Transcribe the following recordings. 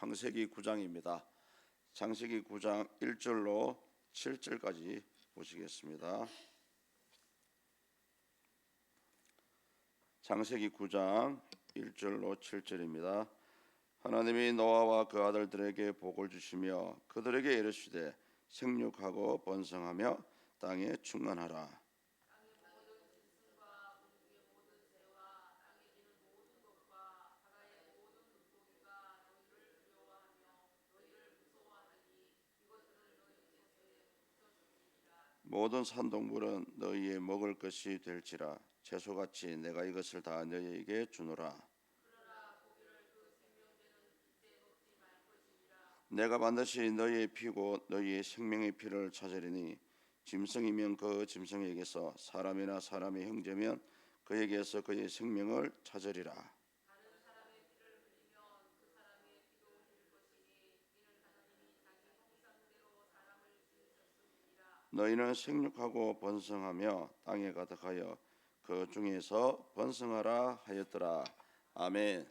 창세기 9장입니다. 창세기 9장 1절로 7절까지 보시겠습니다. 창세기 9장 1절로 7절입니다. 하나님이 노아와 그 아들들에게 복을 주시며 그들에게 이르시되 생육하고 번성하며 땅에 충만하라. 모든 산동물은 너희의 먹을 것이 될지라. 채소같이 내가 이것을 다 너희에게 주노라. 내가 반드시 너희의 피고 너희의 생명의 피를 찾으리니 짐승이면 그 짐승에게서, 사람이나 사람의 형제면 그에게서 그의 생명을 찾으리라. 너희는 생육하고 번성하며 땅에 가득하여 그 중에서 번성하라 하였더라. 아멘.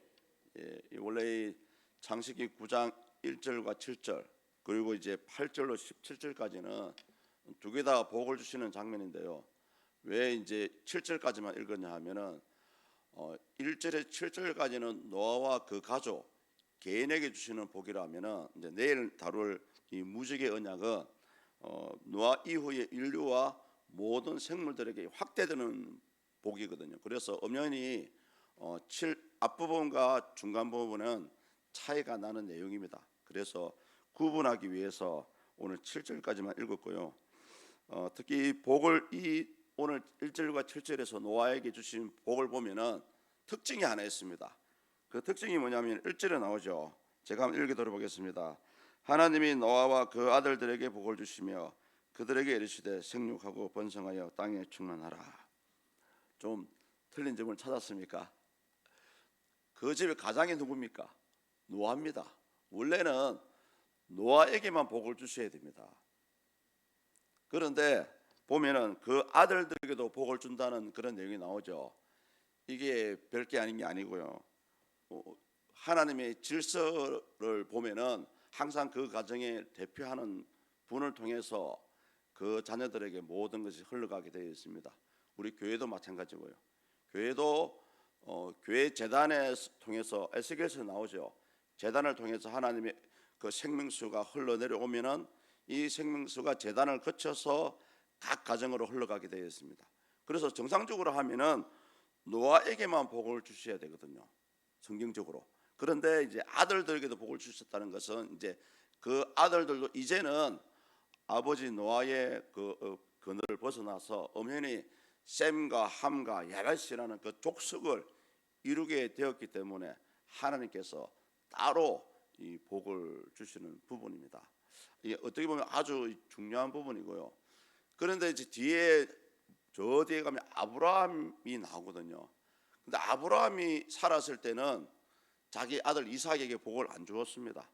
원래 이 창세기 9장 1절과 7절 그리고 이제 8절로 17절까지는 두 개 다 복을 주시는 장면인데요. 왜 이제 7절까지만 읽었냐 하면은 1절에 7절까지는 노아와 그 가족 개인에게 주시는 복이라면은 이제 내일 다룰 이 무지개 언약은 노아 이후의 인류와 모든 생물들에게 확대되는 복이거든요. 그래서 엄연히 앞부분과 중간 부분은 차이가 나는 내용입니다. 그래서 구분하기 위해서 오늘 7절까지만 읽었고요. 특히 복을 오늘 1절과 7절에서 노아에게 주신 복을 보면은 특징이 하나 있습니다. 그 특징이 뭐냐면 1절에 나오죠. 제가 한번 읽어 들어보겠습니다. 하나님이 노아와 그 아들들에게 복을 주시며 그들에게 이르시되 생육하고 번성하여 땅에 충만하라. 좀 틀린 점을 찾았습니까? 그 집의 가장이 누굽니까? 노아입니다. 원래는 노아에게만 복을 주셔야 됩니다. 그런데 보면은 그 아들들에게도 복을 준다는 그런 내용이 나오죠. 이게 별게 아닌 게 아니고요. 하나님의 질서를 보면은 항상 그 가정에 대표하는 분을 통해서 그 자녀들에게 모든 것이 흘러가게 되어 있습니다. 우리 교회도 마찬가지고요. 교회도 교회 재단을 통해서 에스겔에서 나오죠. 재단을 통해서 하나님의 그 생명수가 흘러내려오면은 이 생명수가 재단을 거쳐서 각 가정으로 흘러가게 되어 있습니다. 그래서 정상적으로 하면은 노아에게만 복을 주셔야 되거든요. 성경적으로. 그런데 이제 아들들에게도 복을 주셨다는 것은 이제 그 아들들도 이제는 아버지 노아의 그 그늘을 벗어나서 엄연히 셈과 함과 야벳이라는 그 족속을 이루게 되었기 때문에 하나님께서 따로 이 복을 주시는 부분입니다. 이게 어떻게 보면 아주 중요한 부분이고요. 그런데 이제 저 뒤에 가면 아브라함이 나오거든요. 근데 아브라함이 살았을 때는 자기 아들 이삭에게 복을 안 주었습니다.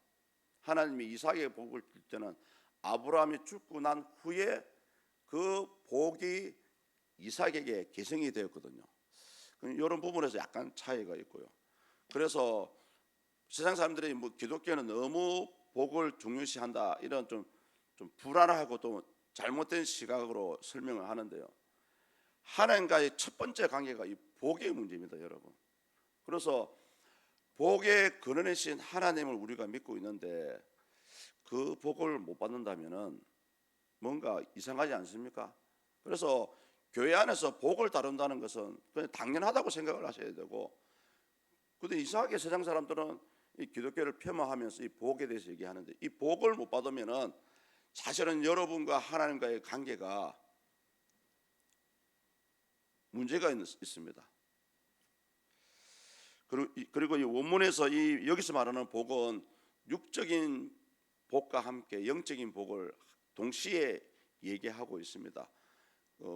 하나님이 이삭에게 복을 줄 때는 아브라함이 죽고 난 후에 그 복이 이삭에게 계승이 되었거든요. 이런 부분에서 약간 차이가 있고요. 그래서 세상 사람들이 뭐 기독교는 너무 복을 중요시한다 이런 좀 불안하고 또 잘못된 시각으로 설명을 하는데요. 하나님과의 첫 번째 관계가 이 복의 문제입니다, 여러분. 그래서 복의 근원이신 하나님을 우리가 믿고 있는데 그 복을 못 받는다면은 뭔가 이상하지 않습니까? 그래서 교회 안에서 복을 다룬다는 것은 그냥 당연하다고 생각을 하셔야 되고, 근데 이상하게 세상 사람들은 이 기독교를 폄하하면서 이 복에 대해서 얘기하는데 이 복을 못 받으면은 사실은 여러분과 하나님과의 관계가 문제가 있습니다. 그리고 이 원문에서 여기서 말하는 복은 육적인 복과 함께 영적인 복을 동시에 얘기하고 있습니다.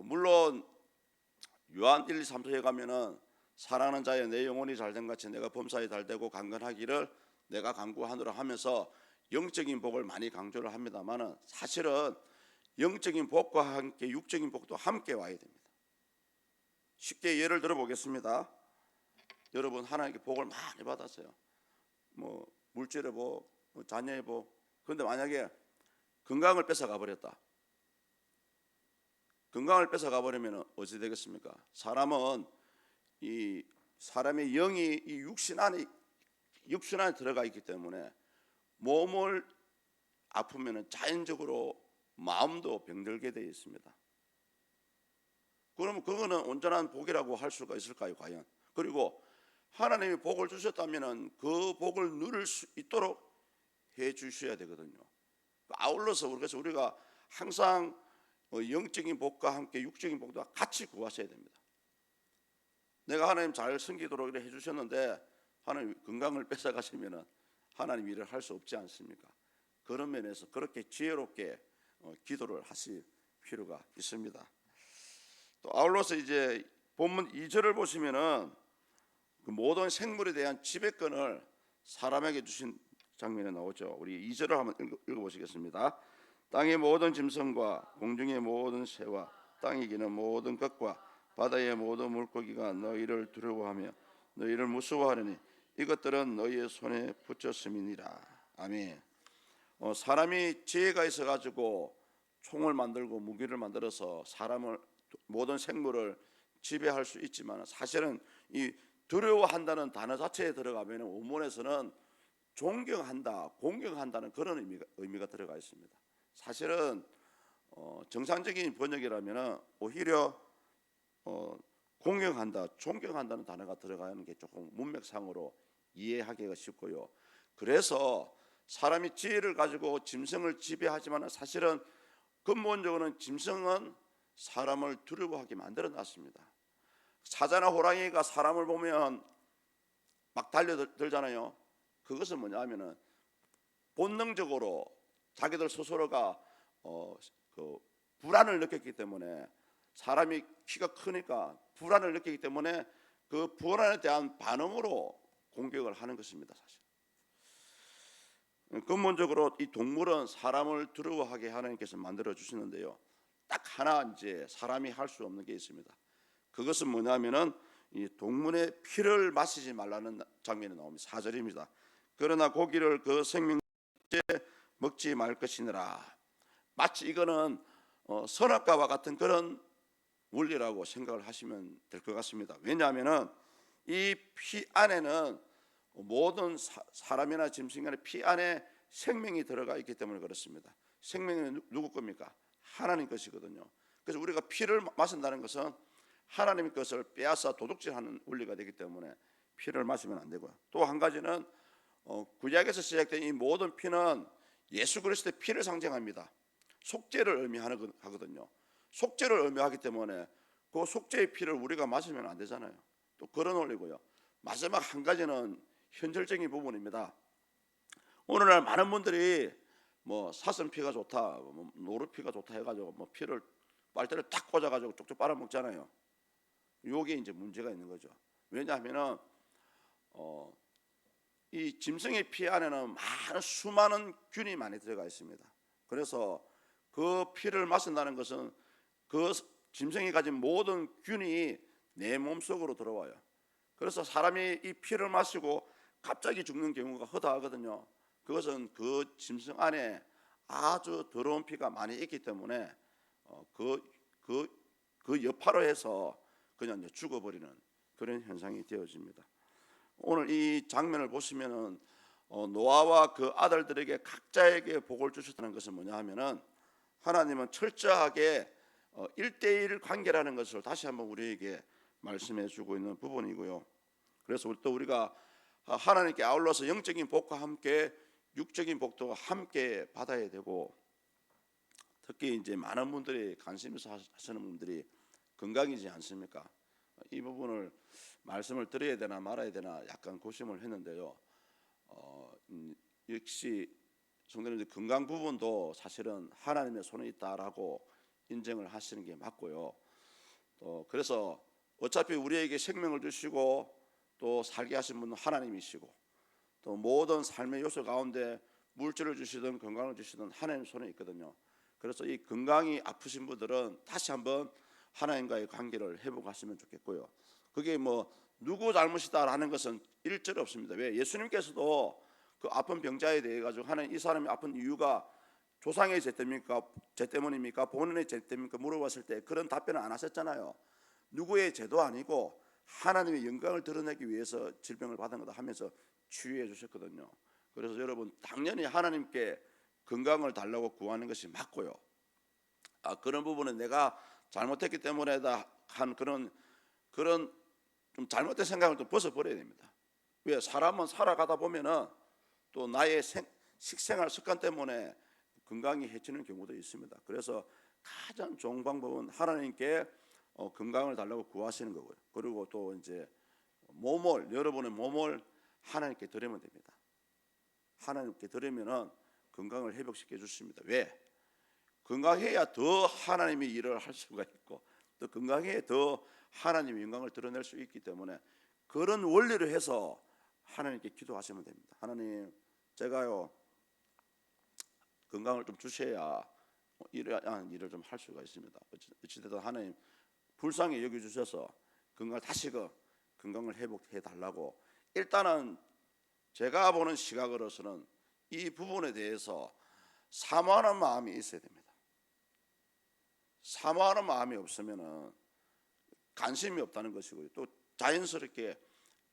물론 요한 1, 2, 3서에 가면은 사랑하는 자여 내 영혼이 잘된 같이 내가 범사에 잘되고 강건하기를 내가 간구하노라 하면서 영적인 복을 많이 강조를 합니다만은 사실은 영적인 복과 함께 육적인 복도 함께 와야 됩니다. 쉽게 예를 들어 보겠습니다. 여러분 하나님께 복을 많이 받았어요. 뭐 물질의 복, 자녀의 복. 그런데 만약에 건강을 뺏어가 버렸다. 건강을 뺏어가 버리면 어찌 되겠습니까? 사람은 이 사람의 영이 이 육신 안에 들어가 있기 때문에 몸을 아프면 자연적으로 마음도 병들게 되어 있습니다. 그러면 그거는 온전한 복이라고 할 수가 있을까요, 과연? 그리고 하나님이 복을 주셨다면 그 복을 누릴 수 있도록 해 주셔야 되거든요. 아울러서 그래서 우리가 항상 영적인 복과 함께 육적인 복도 같이 구하셔야 됩니다. 내가 하나님 잘 섬기도록 이렇게 해주셨는데 하나님 건강을 뺏어가시면 하나님 일을 할 수 없지 않습니까? 그런 면에서 그렇게 지혜롭게 기도를 하실 필요가 있습니다. 또 아울러서 이제 본문 2절을 보시면은 그 모든 생물에 대한 지배권을 사람에게 주신 장면이 나오죠. 우리 2절을 한번 읽어보시겠습니다. 땅의 모든 짐승과 공중의 모든 새와 땅에 기는 모든 것과 바다의 모든 물고기가 너희를 두려워하며 너희를 무서워하려니 이것들은 너희의 손에 붙였음이니라. 아멘. 사람이 지혜가 있어 가지고 총을 만들고 무기를 만들어서 사람을 모든 생물을 지배할 수 있지만 사실은 이 두려워한다는 단어 자체에 들어가면 원문에서는 존경한다, 공경한다는 그런 의미가 들어가 있습니다. 사실은 정상적인 번역이라면 오히려 공경한다, 존경한다는 단어가 들어가는 게 조금 문맥상으로 이해하기가 쉽고요. 그래서 사람이 지혜를 가지고 짐승을 지배하지만 사실은 근본적으로는 짐승은 사람을 두려워하게 만들어 놨습니다. 사자나 호랑이가 사람을 보면 막 달려들잖아요. 그것은 뭐냐면은 본능적으로 자기들 스스로가 그 불안을 느꼈기 때문에 사람이 키가 크니까 불안을 느끼기 때문에 그 불안에 대한 반응으로 공격을 하는 것입니다. 사실 근본적으로 이 동물은 사람을 두려워하게 하나님께서 만들어 주시는데요. 딱 하나 이제 사람이 할 수 없는 게 있습니다. 그것은 뭐냐면은 이 동물의 피를 마시지 말라는 장면이 나옵니다. 4절입니다. 그러나 고기를 그 생명째 먹지 말 것이니라. 마치 이거는 선악과와 같은 그런 원리라고 생각을 하시면 될 것 같습니다. 왜냐하면은 이 피 안에는 모든 사람이나 짐승간의 피 안에 생명이 들어가 있기 때문에 그렇습니다. 생명은 누구 겁니까? 하나님 것이거든요. 그래서 우리가 피를 마신다는 것은 하나님 것을 빼앗아 도둑질하는 원리가 되기 때문에 피를 마시면 안 되고요. 또 한 가지는 구약에서 시작된 이 모든 피는 예수 그리스도의 피를 상징합니다. 속죄를 의미하거든요. 속죄를 의미하기 때문에 그 속죄의 피를 우리가 마시면 안 되잖아요. 또 그런 원리고요. 마지막 한 가지는 현실적인 부분입니다. 오늘날 많은 분들이 뭐 사슴피가 좋다, 뭐 노루피가 좋다 해가지고 뭐 피를 빨대를 딱 꽂아가지고 쪽쪽 빨아먹잖아요. 요게 이제 문제가 있는 거죠. 왜냐하면은 이 짐승의 피 안에는 수많은 균이 많이 들어가 있습니다. 그래서 그 피를 마신다는 것은 그 짐승이 가진 모든 균이 내 몸속으로 들어와요. 그래서 사람이 이 피를 마시고 갑자기 죽는 경우가 허다하거든요. 그것은 그 짐승 안에 아주 더러운 피가 많이 있기 때문에 그 여파로 해서 그냥 죽어버리는 그런 현상이 되어집니다. 오늘 이 장면을 보시면은 노아와 그 아들들에게 각자에게 복을 주셨다는 것은 뭐냐 하면은 하나님은 철저하게 1대1 관계라는 것을 다시 한번 우리에게 말씀해 주고 있는 부분이고요. 그래서 또 우리가 하나님께 아울러서 영적인 복과 함께 육적인 복도 함께 받아야 되고, 특히 이제 많은 분들이 관심 있어 하시는 분들이 건강이지 않습니까? 이 부분을 말씀을 드려야 되나 말아야 되나 약간 고심을 했는데요. 역시 성도님들 건강 부분도 사실은 하나님의 손에 있다라고 인정을 하시는 게 맞고요. 그래서 어차피 우리에게 생명을 주시고 또 살게 하신 분은 하나님이시고 또 모든 삶의 요소 가운데 물질을 주시든 건강을 주시든 하나님 손에 있거든요. 그래서 이 건강이 아프신 분들은 다시 한번 하나님과의 관계를 회복하시면 좋겠고요. 그게 뭐 누구 잘못이다라는 것은 일절 없습니다. 왜? 예수님께서도 그 아픈 병자에 대해 가지고 하나님 이 사람이 아픈 이유가 조상의 죄 때문입니까? 본인의 죄 때문입니까? 물어봤을 때 그런 답변을 안 하셨잖아요. 누구의 죄도 아니고 하나님의 영광을 드러내기 위해서 질병을 받은 거다 하면서 치유해 주셨거든요. 그래서 여러분 당연히 하나님께 건강을 달라고 구하는 것이 맞고요. 그런 부분은 내가 잘못했기 때문에다 한 그런 좀 잘못된 생각을 좀 벗어버려야 됩니다. 왜? 사람은 살아가다 보면은 또 나의 식생활 습관 때문에 건강이 해치는 경우도 있습니다. 그래서 가장 좋은 방법은 하나님께 건강을 달라고 구하시는 거고요. 그리고 또 이제 여러분의 몸을 하나님께 드리면 됩니다. 하나님께 드리면은 건강을 회복시켜 주십니다. 왜? 건강해야 더 하나님의 일을 할 수가 있고 또 건강해야 더 하나님의 영광을 드러낼 수 있기 때문에 그런 원리를 해서 하나님께 기도하시면 됩니다. 하나님, 제가요 건강을 좀 주셔야 이러한 일을 좀 할 수가 있습니다. 어찌됐든 하나님 불쌍히 여겨주셔서 다시 건강을 회복해 달라고 일단은 제가 보는 시각으로서는 이 부분에 대해서 사모하는 마음이 있어야 됩니다. 사모하는 마음이 없으면은 관심이 없다는 것이고요. 또 자연스럽게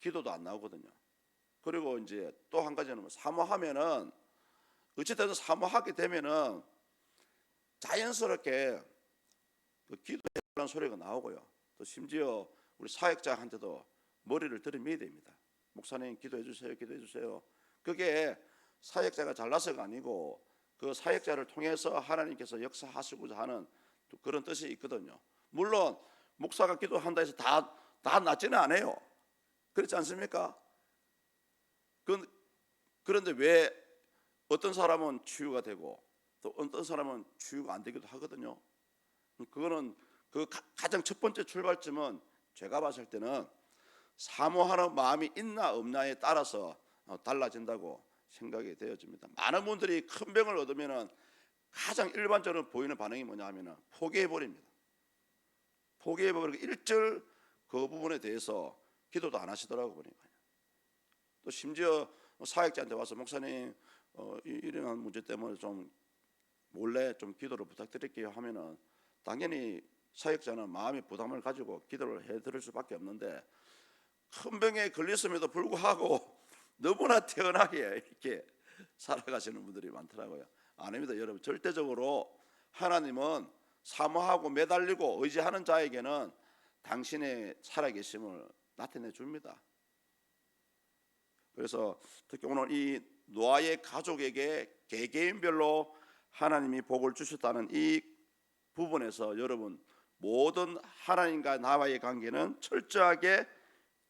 기도도 안 나오거든요. 그리고 이제 또 한 가지는 사모하면은 어찌됐든 사모하게 되면은 자연스럽게 그 기도해달라는 소리가 나오고요. 또 심지어 우리 사역자한테도 머리를 들이밀어야 됩니다. 목사님 기도해 주세요, 기도해 주세요. 그게 사역자가 잘나서가 아니고 그 사역자를 통해서 하나님께서 역사하시고자 하는 또 그런 뜻이 있거든요. 물론 목사가 기도한다 해서 다 낫지는 않아요. 그렇지 않습니까? 그런데 왜 어떤 사람은 치유가 되고 또 어떤 사람은 치유가 안 되기도 하거든요. 그거는 그 가장 첫 번째 출발점은 제가 봤을 때는 사모하는 마음이 있나 없나에 따라서 달라진다고 생각이 되어집니다. 많은 분들이 큰 병을 얻으면은 가장 일반적으로 보이는 반응이 뭐냐 하면은 포기해버립니다. 포기해버리고 일절 그 부분에 대해서 기도도 안 하시더라고 보니까. 또 심지어 사역자한테 와서 목사님 이런 문제 때문에 좀 몰래 좀 기도를 부탁드릴게요 하면은 당연히 사역자는 마음의 부담을 가지고 기도를 해드릴 수밖에 없는데 큰 병에 걸렸음에도 불구하고 너무나 태연하게 이렇게 살아가시는 분들이 많더라고요. 아닙니다, 여러분. 절대적으로 하나님은 사모하고 매달리고 의지하는 자에게는 당신의 살아계심을 나타내 줍니다. 그래서 특히 오늘 이 노아의 가족에게 개개인별로 하나님이 복을 주셨다는 이 부분에서 여러분 모든 하나님과 나와의 관계는 철저하게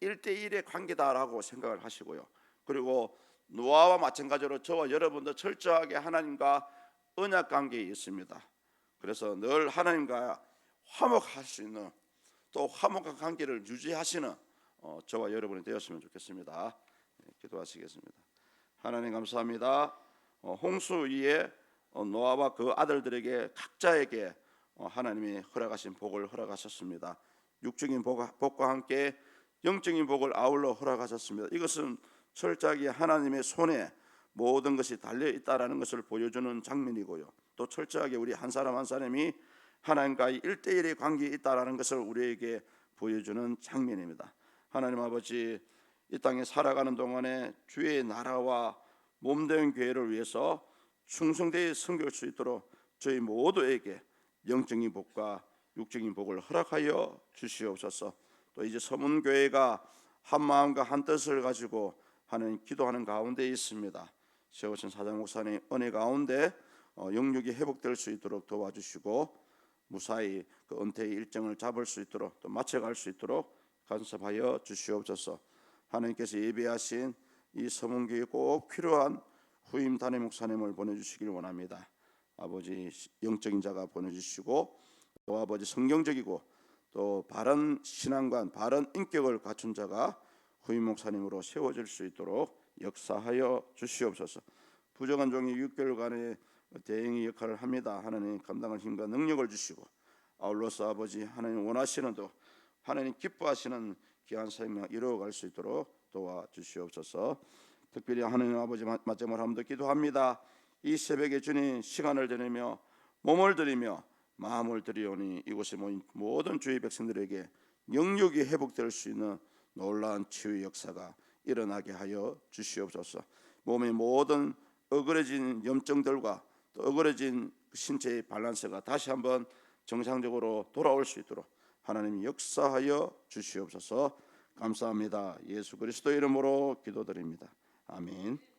1대1의 관계다라고 생각을 하시고요. 그리고 노아와 마찬가지로 저와 여러분도 철저하게 하나님과 언약 관계에 있습니다. 그래서 늘 하나님과 화목할 수 있는 또 화목한 관계를 유지하시는 저와 여러분이 되었으면 좋겠습니다. 기도하시겠습니다. 하나님 감사합니다. 홍수 위에 노아와 그 아들들에게 각자에게 하나님이 허락하신 복을 허락하셨습니다. 육적인 복과 함께 영적인 복을 아울러 허락하셨습니다. 이것은 철저하게 하나님의 손에 모든 것이 달려 있다라는 것을 보여주는 장면이고요. 또 철저하게 우리 한 사람 한 사람이 하나님과의 1대1의 관계에 있다라는 것을 우리에게 보여주는 장면입니다. 하나님 아버지, 이 땅에 살아가는 동안에 주의 나라와 몸된 교회를 위해서 충성되이 섬길 수 있도록 저희 모두에게 영적인 복과 육적인 복을 허락하여 주시옵소서. 또 이제 서문교회가 한 마음과 한 뜻을 가지고 하는 기도하는 가운데 있습니다. 세우신 사장 목사님 은혜 가운데 영육이 회복될 수 있도록 도와주시고 무사히 그 은퇴의 일정을 잡을 수 있도록 또 마쳐갈 수 있도록 간섭하여 주시옵소서. 하나님께서 예비하신 이 서문교회에 꼭 필요한 후임 담임 목사님을 보내주시길 원합니다. 아버지 영적인 자가 보내주시고 또 아버지 성경적이고 또 바른 신앙관 바른 인격을 갖춘 자가 후임 목사님으로 세워질 수 있도록 역사하여 주시옵소서. 부정한 종이 6개월간의 대행의 역할을 합니다. 하나님 감당할 힘과 능력을 주시고 아울러서 아버지 하나님 원하시는 또 하나님 기뻐하시는 귀한 생명 이루어갈 수 있도록 도와주시옵소서. 특별히 하나님 아버지 마지막으로 한번 더 기도합니다. 이 새벽에 주님 시간을 드리며 몸을 드리며 마음을 드리오니 이곳에 모인 모든 주의 백성들에게 영육이 회복될 수 있는 놀라운 치유의 역사가 일어나게 하여 주시옵소서. 몸의 모든 어그러진 염증들과 또 어그러진 신체의 밸런스가 다시 한번 정상적으로 돌아올 수 있도록 하나님 역사하여 주시옵소서. 감사합니다. 예수 그리스도 이름으로 기도드립니다. 아멘.